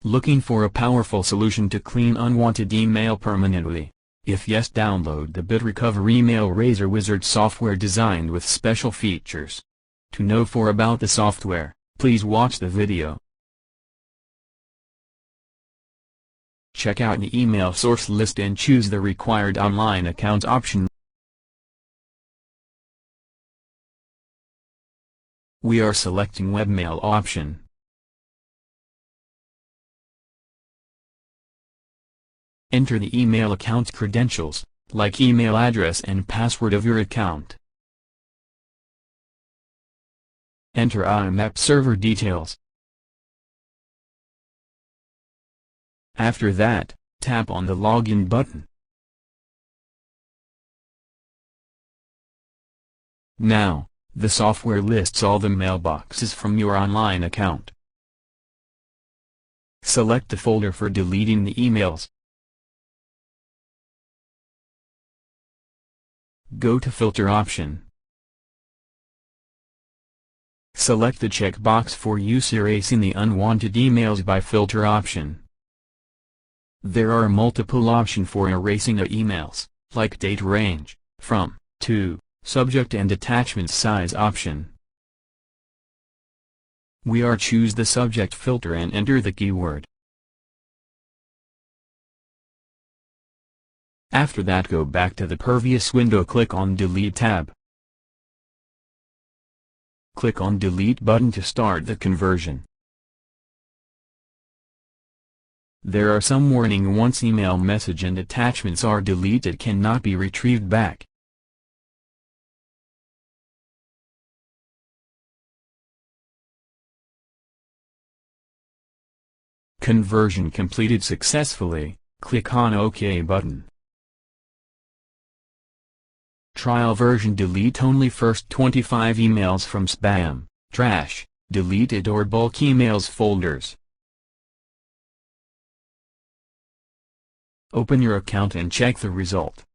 Looking for a powerful solution to clean unwanted email permanently? If yes, download the BitRecover Email Razor Wizard software designed with special features. To know more about the software, please watch the video. Check out the email source list and choose the required online account option. We are selecting webmail option. Enter the email account credentials, like email address and password of your account. Enter IMAP server details. After that, tap on the login button. Now, the software lists all the mailboxes from your online account. Select the folder for deleting the emails. Go to Filter option. Select the checkbox for use erasing the unwanted emails by filter option. There are multiple options for erasing the emails, like date range, from, to, subject and attachment size option. We are choose the subject filter and enter the keyword. After that, go back to the previous window, click on Delete tab. Click on Delete button to start the conversion. There are some warning: once email message and attachments are deleted, cannot be retrieved back. Conversion completed successfully, click on OK button. Trial version: delete only first 25 emails from spam, trash, deleted or bulk emails folders. Open your account and check the result.